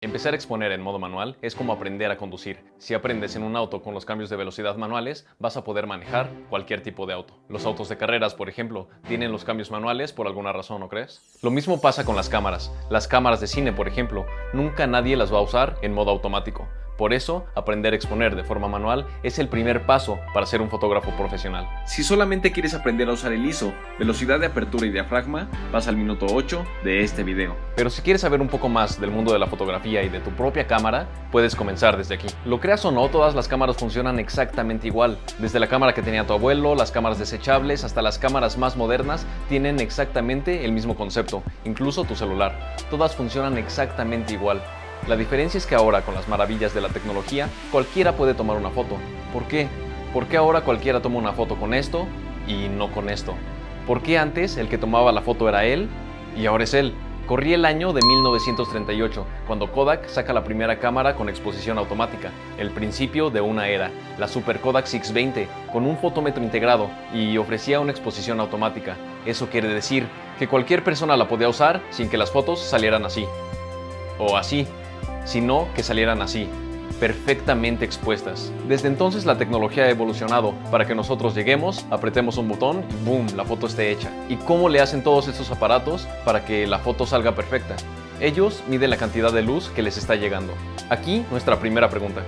Empezar a exponer en modo manual es como aprender a conducir. Si aprendes en un auto con los cambios de velocidad manuales, vas a poder manejar cualquier tipo de auto. Los autos de carreras, por ejemplo, tienen los cambios manuales por alguna razón, ¿no crees? Lo mismo pasa con las cámaras. Las cámaras de cine, por ejemplo, nunca nadie las va a usar en modo automático. Por eso, aprender a exponer de forma manual es el primer paso para ser un fotógrafo profesional. Si solamente quieres aprender a usar el ISO, velocidad de apertura y diafragma, vas al minuto 8 de este video. Pero si quieres saber un poco más del mundo de la fotografía y de tu propia cámara, puedes comenzar desde aquí. Lo creas o no, todas las cámaras funcionan exactamente igual. Desde la cámara que tenía tu abuelo, las cámaras desechables, hasta las cámaras más modernas, tienen exactamente el mismo concepto, incluso tu celular. Todas funcionan exactamente igual. La diferencia es que ahora, con las maravillas de la tecnología, cualquiera puede tomar una foto. ¿Por qué? ¿Por qué ahora cualquiera toma una foto con esto y no con esto? ¿Por qué antes el que tomaba la foto era él y ahora es él? Corría el año de 1938, cuando Kodak saca la primera cámara con exposición automática, el principio de una era, la Super Kodak 620, con un fotómetro integrado y ofrecía una exposición automática. Eso quiere decir que cualquier persona la podía usar sin que las fotos salieran así, o así, sino que salieran así, perfectamente expuestas. Desde entonces la tecnología ha evolucionado para que nosotros lleguemos, apretemos un botón y ¡boom!, la foto esté hecha. ¿Y cómo le hacen todos estos aparatos para que la foto salga perfecta? Ellos miden la cantidad de luz que les está llegando. Aquí nuestra primera pregunta: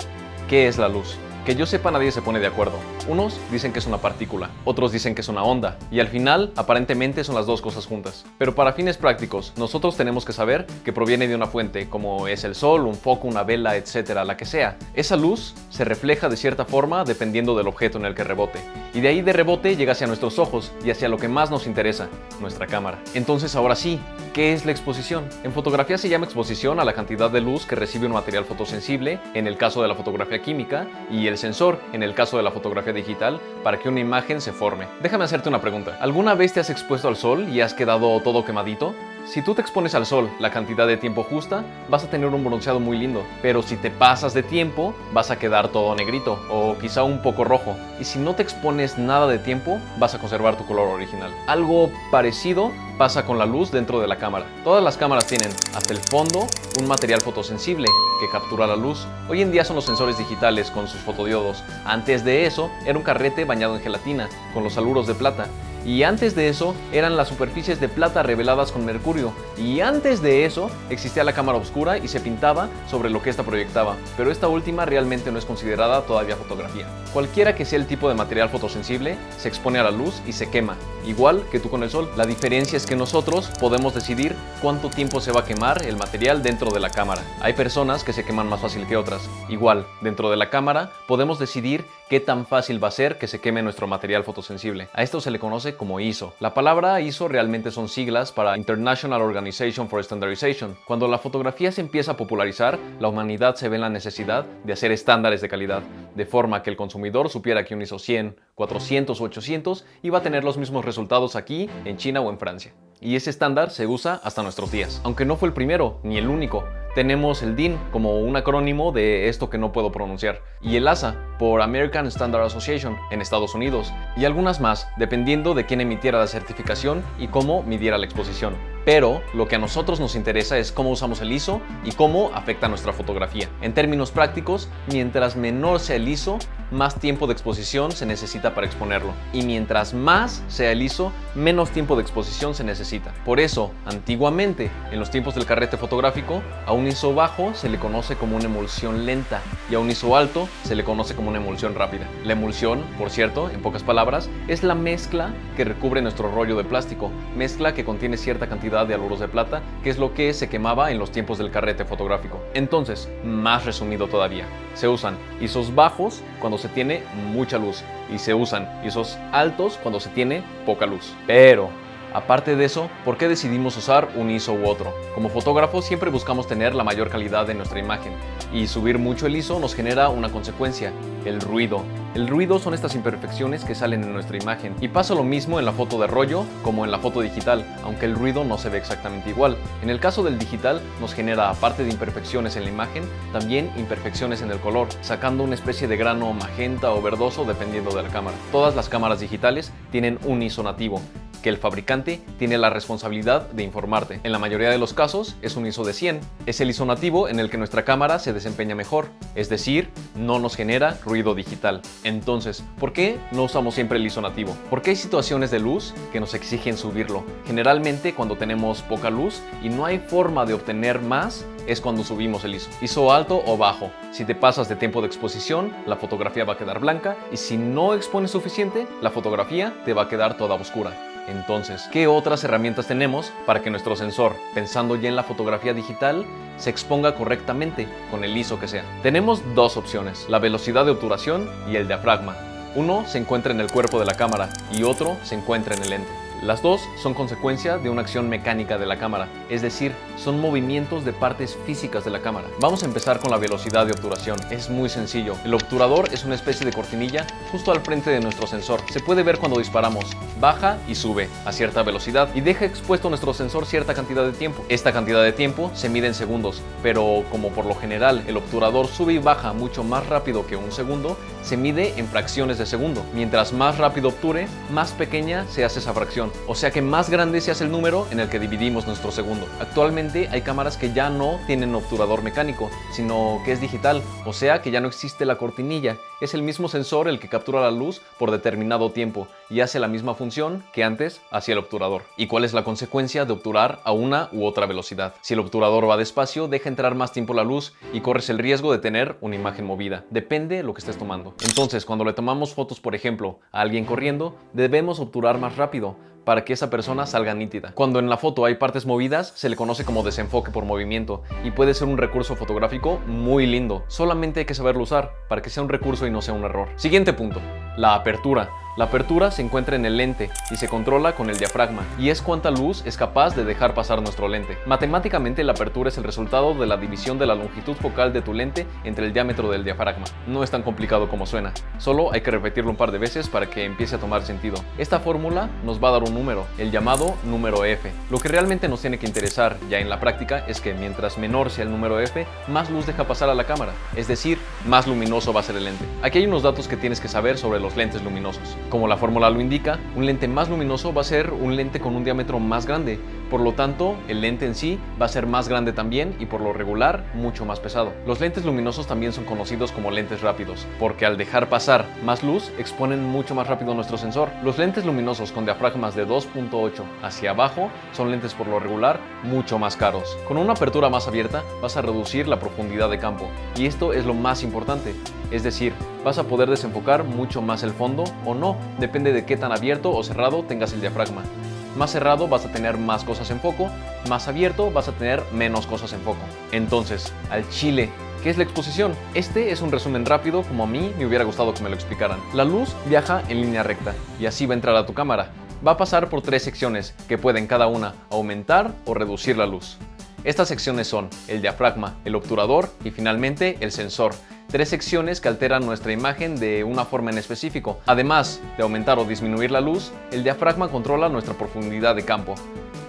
¿qué es la luz? Que yo sepa, nadie se pone de acuerdo. Unos dicen que es una partícula, otros dicen que es una onda, y al final, aparentemente, son las dos cosas juntas. Pero para fines prácticos, nosotros tenemos que saber que proviene de una fuente, como es el sol, un foco, una vela, etcétera, la que sea. Esa luz se refleja de cierta forma dependiendo del objeto en el que rebote, y de ahí de rebote llega hacia nuestros ojos y hacia lo que más nos interesa, nuestra cámara. Entonces, ahora sí, ¿qué es la exposición? En fotografía se llama exposición a la cantidad de luz que recibe un material fotosensible, en el caso de la fotografía química, y el sensor, en el caso de la fotografía digital, para que una imagen se forme. Déjame hacerte una pregunta. ¿Alguna vez te has expuesto al sol y has quedado todo quemadito? Si tú te expones al sol la cantidad de tiempo justa, vas a tener un bronceado muy lindo. Pero si te pasas de tiempo, vas a quedar todo negrito o quizá un poco rojo. Y si no te expones nada de tiempo, vas a conservar tu color original. Algo parecido pasa con la luz dentro de la cámara. Todas las cámaras tienen, hasta el fondo, un material fotosensible que captura la luz. Hoy en día son los sensores digitales con sus fotodiodos. Antes de eso, era un carrete bañado en gelatina, con los haluros de plata. Y antes de eso eran las superficies de plata reveladas con mercurio. Y antes de eso existía la cámara oscura y se pintaba sobre lo que ésta proyectaba. Pero esta última realmente no es considerada todavía fotografía. Cualquiera que sea el tipo de material fotosensible, se expone a la luz y se quema, igual que tú con el sol. La diferencia es que nosotros podemos decidir cuánto tiempo se va a quemar el material dentro de la cámara. Hay personas que se queman más fácil que otras. Igual, dentro de la cámara podemos decidir qué tan fácil va a ser que se queme nuestro material fotosensible. A esto se le conoce como ISO. La palabra ISO realmente son siglas para International Organization for Standardization. Cuando la fotografía se empieza a popularizar, la humanidad se ve en la necesidad de hacer estándares de calidad, de forma que el consumidor supiera que un ISO 100, 400 o 800 iba a tener los mismos resultados aquí, en China o en Francia. Y ese estándar se usa hasta nuestros días. Aunque no fue el primero, ni el único. Tenemos el DIN como un acrónimo de esto que no puedo pronunciar, y el ASA por American Standard Association en Estados Unidos, y algunas más, dependiendo de quién emitiera la certificación y cómo midiera la exposición. Pero lo que a nosotros nos interesa es cómo usamos el ISO y cómo afecta nuestra fotografía. En términos prácticos, mientras menor sea el ISO, más tiempo de exposición se necesita para exponerlo. Y mientras más sea el ISO, menos tiempo de exposición se necesita. Por eso, antiguamente, en los tiempos del carrete fotográfico, a un ISO bajo se le conoce como una emulsión lenta y a un ISO alto se le conoce como una emulsión rápida. La emulsión, por cierto, en pocas palabras, es la mezcla que recubre nuestro rollo de plástico, mezcla que contiene cierta cantidad de haluros de plata, que es lo que se quemaba en los tiempos del carrete fotográfico. Entonces, más resumido todavía, se usan ISOs bajos cuando se tiene mucha luz y se usan ISOs altos cuando se tiene poca luz. Pero aparte de eso, ¿por qué decidimos usar un ISO u otro? Como fotógrafos siempre buscamos tener la mayor calidad de nuestra imagen, y subir mucho el ISO nos genera una consecuencia: el ruido. El ruido son estas imperfecciones que salen en nuestra imagen, y pasa lo mismo en la foto de rollo como en la foto digital, aunque el ruido no se ve exactamente igual. En el caso del digital nos genera, aparte de imperfecciones en la imagen, también imperfecciones en el color, sacando una especie de grano magenta o verdoso dependiendo de la cámara. Todas las cámaras digitales tienen un ISO nativo, que el fabricante tiene la responsabilidad de informarte. En la mayoría de los casos es un ISO de 100. Es el ISO nativo en el que nuestra cámara se desempeña mejor, es decir, no nos genera ruido digital. Entonces, ¿por qué no usamos siempre el ISO nativo? Porque hay situaciones de luz que nos exigen subirlo. Generalmente cuando tenemos poca luz y no hay forma de obtener más, es cuando subimos el ISO. ISO alto o bajo. Si te pasas de tiempo de exposición, la fotografía va a quedar blanca, y si no expones suficiente, la fotografía te va a quedar toda oscura. Entonces, ¿qué otras herramientas tenemos para que nuestro sensor, pensando ya en la fotografía digital, se exponga correctamente con el ISO que sea? Tenemos dos opciones, la velocidad de obturación y el diafragma. Uno se encuentra en el cuerpo de la cámara y otro se encuentra en el lente. Las dos son consecuencia de una acción mecánica de la cámara, es decir, son movimientos de partes físicas de la cámara. Vamos a empezar con la velocidad de obturación. Es muy sencillo. El obturador es una especie de cortinilla justo al frente de nuestro sensor. Se puede ver cuando disparamos. Baja y sube a cierta velocidad y deja expuesto nuestro sensor cierta cantidad de tiempo. Esta cantidad de tiempo se mide en segundos, pero como por lo general el obturador sube y baja mucho más rápido que un segundo, se mide en fracciones de segundo. Mientras más rápido obture, más pequeña se hace esa fracción. O sea que más grande se hace el número en el que dividimos nuestro segundo. Actualmente hay cámaras que ya no tienen obturador mecánico, sino que es digital, o sea que ya no existe la cortinilla. Es el mismo sensor el que captura la luz por determinado tiempo y hace la misma función que antes hacía el obturador. ¿Y cuál es la consecuencia de obturar a una u otra velocidad? Si el obturador va despacio, deja entrar más tiempo la luz y corres el riesgo de tener una imagen movida. Depende de lo que estés tomando. Entonces, cuando le tomamos fotos, por ejemplo, a alguien corriendo, debemos obturar más rápido para que esa persona salga nítida. Cuando en la foto hay partes movidas, se le conoce como desenfoque por movimiento y puede ser un recurso fotográfico muy lindo. Solamente hay que saberlo usar para que sea un recurso y no sea un error. Siguiente punto, la apertura. La apertura se encuentra en el lente y se controla con el diafragma, y es cuánta luz es capaz de dejar pasar nuestro lente. Matemáticamente, la apertura es el resultado de la división de la longitud focal de tu lente entre el diámetro del diafragma. No es tan complicado como suena, solo hay que repetirlo un par de veces para que empiece a tomar sentido. Esta fórmula nos va a dar un número, el llamado número F. Lo que realmente nos tiene que interesar ya en la práctica es que mientras menor sea el número F, más luz deja pasar a la cámara, es decir, más luminoso va a ser el lente. Aquí hay unos datos que tienes que saber sobre los lentes luminosos. Como la fórmula lo indica, un lente más luminoso va a ser un lente con un diámetro más grande, por lo tanto, el lente en sí va a ser más grande también y por lo regular mucho más pesado. Los lentes luminosos también son conocidos como lentes rápidos, porque al dejar pasar más luz exponen mucho más rápido nuestro sensor. Los lentes luminosos con diafragmas de 2.8 hacia abajo son lentes por lo regular mucho más caros. Con una apertura más abierta vas a reducir la profundidad de campo, y esto es lo más importante, es decir, vas a poder desenfocar mucho más el fondo o no, depende de qué tan abierto o cerrado tengas el diafragma. Más cerrado vas a tener más cosas en foco, más abierto vas a tener menos cosas en foco. Entonces, al chile, ¿qué es la exposición? Este es un resumen rápido como a mí me hubiera gustado que me lo explicaran. La luz viaja en línea recta y así va a entrar a tu cámara. Va a pasar por 3 secciones que pueden cada una aumentar o reducir la luz. Estas secciones son el diafragma, el obturador y finalmente el sensor. 3 secciones que alteran nuestra imagen de una forma en específico. Además de aumentar o disminuir la luz, el diafragma controla nuestra profundidad de campo.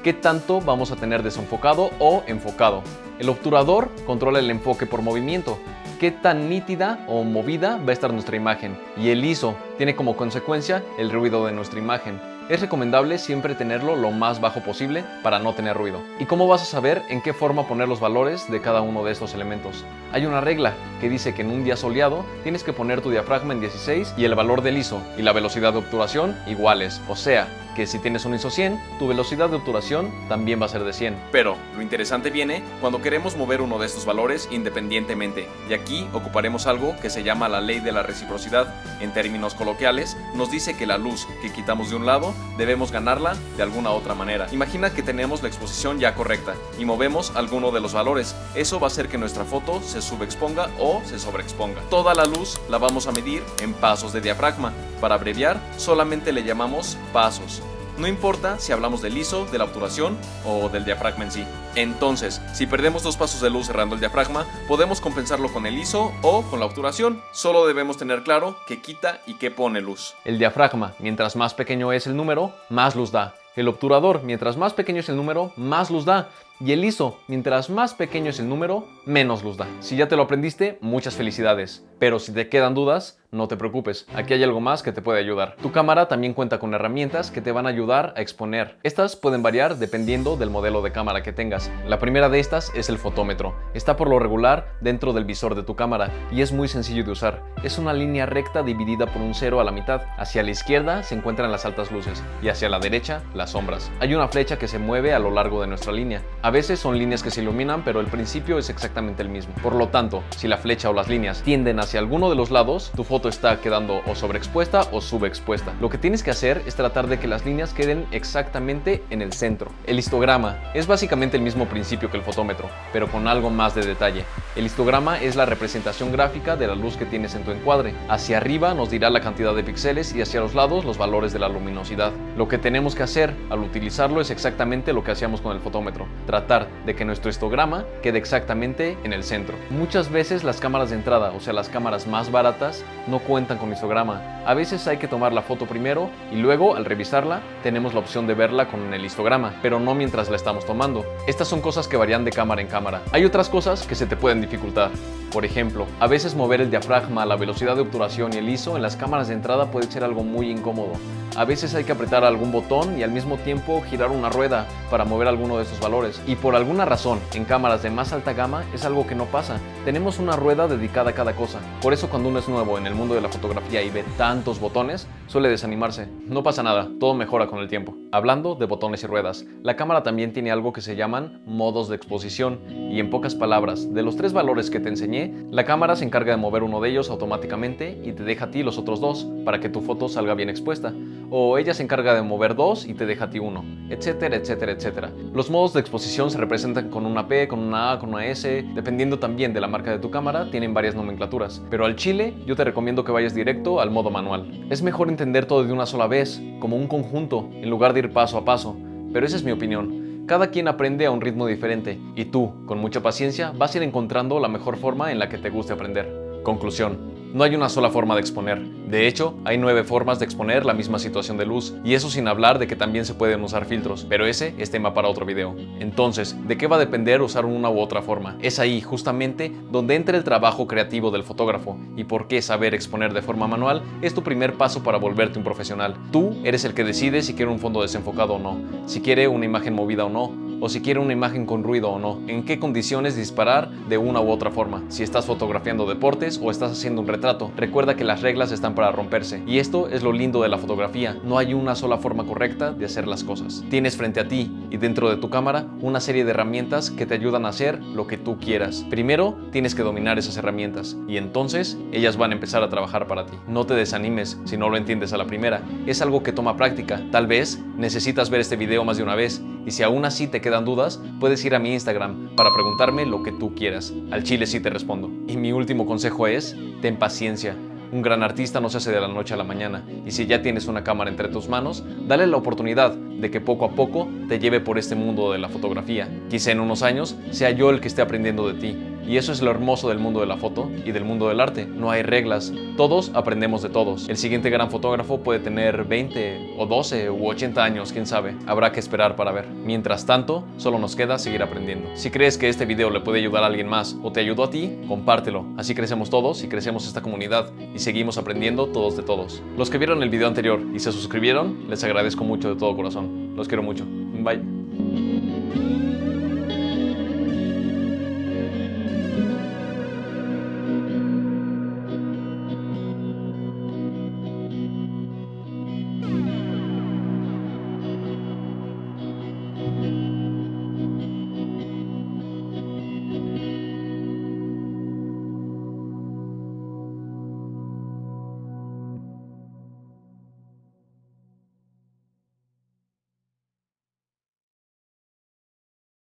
¿Qué tanto vamos a tener desenfocado o enfocado? El obturador controla el enfoque por movimiento. ¿Qué tan nítida o movida va a estar nuestra imagen? Y el ISO tiene como consecuencia el ruido de nuestra imagen. Es recomendable siempre tenerlo lo más bajo posible para no tener ruido. ¿Y cómo vas a saber en qué forma poner los valores de cada uno de estos elementos? Hay una regla que dice que en un día soleado tienes que poner tu diafragma en 16 y el valor del ISO y la velocidad de obturación iguales. O sea, que si tienes un ISO 100, tu velocidad de obturación también va a ser de 100. Pero lo interesante viene cuando queremos mover uno de estos valores independientemente, y aquí ocuparemos algo que se llama la ley de la reciprocidad. En términos coloquiales, nos dice que la luz que quitamos de un lado debemos ganarla de alguna otra manera. Imagina que tenemos la exposición ya correcta y movemos alguno de los valores. Eso va a hacer que nuestra foto se subexponga o se sobreexponga. Toda la luz la vamos a medir en pasos de diafragma. Para abreviar, solamente le llamamos pasos. No importa si hablamos del ISO, de la obturación o del diafragma en sí. Entonces, si perdemos 2 pasos de luz cerrando el diafragma, podemos compensarlo con el ISO o con la obturación. Solo debemos tener claro qué quita y qué pone luz. El diafragma, mientras más pequeño es el número, más luz da. El obturador, mientras más pequeño es el número, más luz da. Y el ISO, mientras más pequeño es el número, menos luz da. Si ya te lo aprendiste, muchas felicidades. Pero si te quedan dudas, no te preocupes, aquí hay algo más que te puede ayudar. Tu cámara también cuenta con herramientas que te van a ayudar a exponer. Estas pueden variar dependiendo del modelo de cámara que tengas. La primera de estas es el fotómetro. Está por lo regular dentro del visor de tu cámara y es muy sencillo de usar. Es una línea recta dividida por un cero a la mitad. Hacia la izquierda se encuentran las altas luces y hacia la derecha las sombras. Hay una flecha que se mueve a lo largo de nuestra línea. A veces son líneas que se iluminan, pero el principio es exactamente el mismo. Por lo tanto, si la flecha o las líneas tienden hacia alguno de los lados, tu foto está quedando o sobreexpuesta o subexpuesta. Lo que tienes que hacer es tratar de que las líneas queden exactamente en el centro. El histograma es básicamente el mismo principio que el fotómetro, pero con algo más de detalle. El histograma es la representación gráfica de la luz que tienes en tu encuadre. Hacia arriba nos dirá la cantidad de píxeles y hacia los lados los valores de la luminosidad. Lo que tenemos que hacer al utilizarlo es exactamente lo que hacíamos con el fotómetro, tratar de que nuestro histograma quede exactamente en el centro. Muchas veces las cámaras de entrada, o sea las cámaras más baratas, no cuentan con histograma. A veces hay que tomar la foto primero y luego al revisarla tenemos la opción de verla con el histograma, pero no mientras la estamos tomando. Estas son cosas que varían de cámara en cámara. Hay otras cosas que se te pueden dificultar. Por ejemplo, a veces mover el diafragma, la velocidad de obturación y el ISO en las cámaras de entrada puede ser algo muy incómodo. A veces hay que apretar algún botón y al mismo tiempo girar una rueda para mover alguno de esos valores. Y por alguna razón, en cámaras de más alta gama es algo que no pasa. Tenemos una rueda dedicada a cada cosa. Por eso cuando uno es nuevo en el mundo de la fotografía y ve tantos botones, suele desanimarse. No pasa nada, todo mejora con el tiempo. Hablando de botones y ruedas, la cámara también tiene algo que se llaman modos de exposición. Y en pocas palabras, de los 3 valores que te enseñé, la cámara se encarga de mover uno de ellos automáticamente y te deja a ti los otros 2 para que tu foto salga bien expuesta. O ella se encarga de mover 2 y te deja a ti 1, etcétera, etcétera, etcétera. Los modos de exposición se representan con una P, con una A, con una S, dependiendo también de la marca de tu cámara, tienen varias nomenclaturas. Pero al chile, yo te recomiendo que vayas directo al modo manual. Es mejor entender todo de una sola vez, como un conjunto, en lugar de ir paso a paso. Pero esa es mi opinión. Cada quien aprende a un ritmo diferente y tú, con mucha paciencia, vas a ir encontrando la mejor forma en la que te guste aprender. Conclusión. No hay una sola forma de exponer. De hecho, hay 9 formas de exponer la misma situación de luz, y eso sin hablar de que también se pueden usar filtros, pero ese es tema para otro video. Entonces, ¿de qué va a depender usar una u otra forma? Es ahí, justamente, donde entra el trabajo creativo del fotógrafo, y por qué saber exponer de forma manual es tu primer paso para volverte un profesional. Tú eres el que decide si quiere un fondo desenfocado o no, si quiere una imagen movida o no, o si quiere una imagen con ruido o no, en qué condiciones disparar de una u otra forma, si estás fotografiando deportes o estás haciendo un retrato. Recuerda que las reglas están para romperse, y esto es lo lindo de la fotografía, no hay una sola forma correcta de hacer las cosas. Tienes frente a ti y dentro de tu cámara una serie de herramientas que te ayudan a hacer lo que tú quieras. Primero tienes que dominar esas herramientas y entonces ellas van a empezar a trabajar para ti. No te desanimes si no lo entiendes a la primera, es algo que toma práctica. Tal vez necesitas ver este video más de una vez, y si aún así te quedan dudas, puedes ir a mi Instagram para preguntarme lo que tú quieras. Al chile sí te respondo. Y mi último consejo es, ten paciencia. Un gran artista no se hace de la noche a la mañana, y si ya tienes una cámara entre tus manos, dale la oportunidad de que poco a poco te lleve por este mundo de la fotografía. Quizá en unos años sea yo el que esté aprendiendo de ti. Y eso es lo hermoso del mundo de la foto y del mundo del arte. No hay reglas. Todos aprendemos de todos. El siguiente gran fotógrafo puede tener 20 o 12 u 80 años, quién sabe. Habrá que esperar para ver. Mientras tanto, solo nos queda seguir aprendiendo. Si crees que este video le puede ayudar a alguien más o te ayudó a ti, compártelo. Así crecemos todos y crecemos esta comunidad y seguimos aprendiendo todos de todos. Los que vieron el video anterior y se suscribieron, les agradezco mucho de todo corazón. Los quiero mucho. Bye.